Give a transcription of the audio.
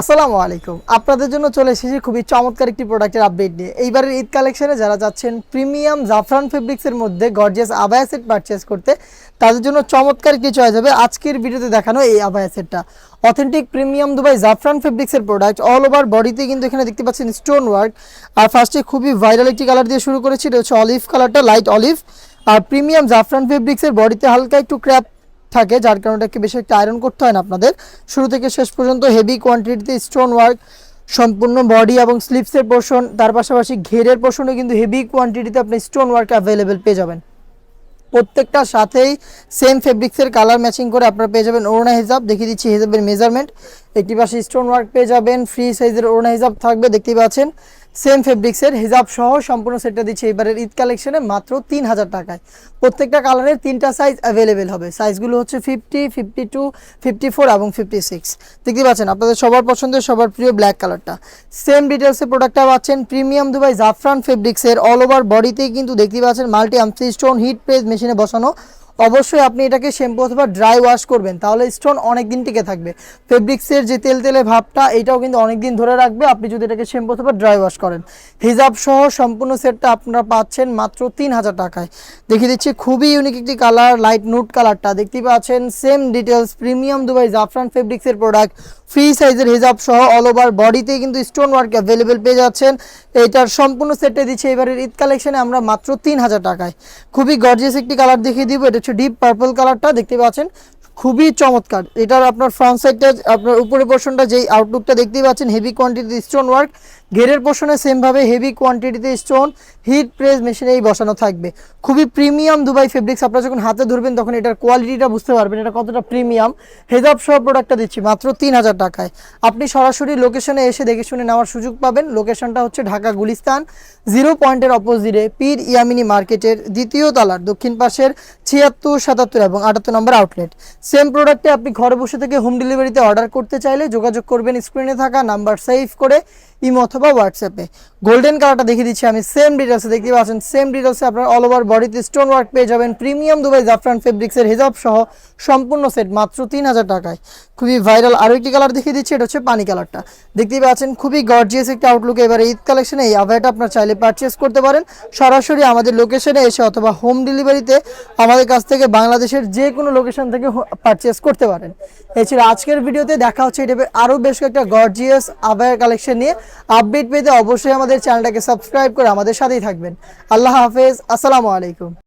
আসসালামু আলাইকুম। আপনাদের জন্য চলে এসেছি খুবই চমৎকার একটি প্রোডাক্টের আপডেট নিয়ে। এইবারের ঈদ কালেকশনে যারা যাচ্ছেন প্রিমিয়াম জাফরান ফেব্রিক্সের মধ্যে গর্জিয়াস আবায়া সেট পারচেজ করতে, তাদের জন্য চমৎকার একটি চয়েস হবে আজকের ভিডিওতে দেখানো এই আবায়া সেটটা। অথেন্টিক প্রিমিয়াম দুবাই জাফরান ফেব্রিক্সের প্রোডাক্ট, অল ওভার বডিতে কিন্তু এখানে দেখতে পাচ্ছেন স্টোন ওয়ার্ক। আর ফার্স্টে খুবই ভাইরাল একটি কালার দিয়ে শুরু করেছি, এটা হচ্ছে অলিভ কালারটা, লাইট অলিভ। আর প্রিমিয়াম জাফরান ফেব্রিক্সের বডিতে হালকা একটু ক্র্যাপ থাকে, যার কারণে এটাকে বেশি একটা আয়রন করতে হয় না আপনাদের। শুরু থেকে শেষ পর্যন্ত হেভি কোয়ান্টিটিতে স্টোন ওয়ার্ক সম্পূর্ণ বডি এবং স্লিপসের পোর্শন, তার পাশাপাশি ঘেরের পোর্শনে কিন্তু হেভি কোয়ান্টিটিতে আপনি স্টোন ওয়ার্ক অ্যাভেলেবেল পেয়ে যাবেন। প্রত্যেকটার সাথেই সেম ফেব্রিক্সের কালার ম্যাচিং করে আপনারা পেয়ে যাবেন ওড়না হিজাব। দেখিয়ে দিচ্ছি হিজাবের মেজারমেন্ট। একটি পাশে স্টোন ওয়ার্ক পেয়ে যাবেন, ফ্রি সাইজের ওড়না হিজাব থাকবে, দেখতেই পাচ্ছেন সেম ফেব্রিক্সের হিজাব সহ সম্পূর্ণ সেটটা দিচ্ছে এবারের ঈদ কালেকশনে মাত্র 3000 টাকায়। প্রত্যেকটা কালারের 3টা সাইজ অ্যাভেলেবেল হবে। সাইজগুলো হচ্ছে 50, 52, 54 এবং 56। দেখতে পাচ্ছেন আপনাদের সবার পছন্দের সবার প্রিয় ব্ল্যাক কালারটা। সেম ডিটেলসে প্রোডাক্টটা পাচ্ছেন প্রিমিয়াম দুবাই জাফরান ফেব্রিক্সের অল ওভার বডিতেই কিন্তু দেখতে পাচ্ছেন মাল্টি আমসি স্টোন হিট প্রেস মেশিনে বসানো। অবশ্যই আপনি এটাকে শ্যাম্পু অথবা ড্রাই ওয়াশ করবেন, তাহলে স্টোন অনেক দিন টিকে থাকবে। ফেব্রিক্সের যে তেল তেলে ভাবটা, এটাও কিন্তু অনেক দিন ধরে রাখবে আপনি যদি এটাকে শ্যাম্পু অথবা ড্রাই ওয়াশ করেন। হিজাব সহ সম্পূর্ণ সেটটা আপনারা পাচ্ছেন মাত্র 3000 টাকায়। দেখিয়ে দিচ্ছি খুবই ইউনিক একটি কালার, লাইট নুট কালারটা দেখতেই পাচ্ছেন। সেম ডিটেলস প্রিমিয়াম দুবাই জাফরান ফেব্রিক্সের প্রোডাক্ট, ফ্রি সাইজের হিজাব সহ অল ওভার বডিতে কিন্তু স্টোন ওয়ার্ক অ্যাভেলেবেল পেয়ে যাচ্ছেন। এইটার সম্পূর্ণ সেটটা দিচ্ছে এবারের ঈদ কালেকশনে আমরা মাত্র 3000 টাকায়। খুবই গর্জিয়াস একটি কালার দেখিয়ে দিব, এটা হচ্ছে ডিপ পার্পল কালারটা, দেখতে পাচ্ছেন খুবই চমৎকার। এটার আপনার ফ্রন্ট সাইডটা, আপনার উপরের পোর্শনটা যেই আউটলুকটা দেখতেই পাচ্ছেন হেভি কোয়ান্টিটিতে স্টোন ওয়ার্ক। ঘেরের পোর্শনে সেমভাবে হেভি কোয়ান্টিটিতে স্টোন হিট প্রেস মেশিনেই বসানো থাকবে। খুবই প্রিমিয়াম দুবাই ফেব্রিক্স। আপনারা যখন হাতে ধরবেন তখন এটার কোয়ালিটিটা বুঝতে পারবেন এটা কতটা প্রিমিয়াম। হেজাব সহ প্রোডাক্টটা দিচ্ছি মাত্র 3000 টাকায়। আপনি সরাসরি লোকেশনে এসে দেখে শুনে নেওয়ার সুযোগ পাবেন। লোকেশনটা হচ্ছে ঢাকা গুলিস্তান 0 পয়েন্টের অপোজিটে পীর ইয়ামিনী মার্কেটের দ্বিতীয় তলার দক্ষিণ পাশের 76, 77 এবং 78 নম্বর আউটলেট। সেম প্রোডাক্টে আপনি ঘরে বসে থেকে হোম ডেলিভারিতে অর্ডার করতে চাইলে যোগাযোগ করবেন স্ক্রিনে থাকা নাম্বার সেভ করে ইমো অথবা হোয়াটসঅ্যাপে। গোল্ডেন কালারটা দেখিয়ে দিচ্ছি আমি সেম ডিটেলসে, দেখতে পাচ্ছেন সেম ডিটেলসে আপনার অল ওভার বডিতে স্টোন ওয়ার্ক পেয়ে যাবেন প্রিমিয়াম দুবাই জাফরান ফেব্রিক্সের হিজাব সহ সম্পূর্ণ সেট মাত্র 3000 টাকায়। খুবই ভাইরাল আরও একটি কালার দেখিয়ে দিচ্ছি, এটা হচ্ছে পানি কালারটা। দেখতেই পাচ্ছেন খুবই গর্জিয়াস একটা আউটলুক। এবারে ঈদ কালেকশনে এই আভায়াটা আপনার চাইলে পারচেস করতে পারেন সরাসরি আমাদের লোকেশনে এসে, অথবা হোম ডেলিভারিতে আমাদের কাছ থেকে বাংলাদেশের যে কোনো লোকেশন থেকে পারচেস করতে পারেন। এছাড়া আজকের ভিডিওতে দেখা হচ্ছে এটা আরও বেশ কয়েকটা গর্জিয়াস আভায়ার কালেকশন নিয়ে। আপডেট পেতে অবশ্যই আমাদের চ্যানেলটাকে সাবস্ক্রাইব করে আমাদের সাথেই থাকবেন। আল্লাহ হাফেজ, আসসালামু আলাইকুম।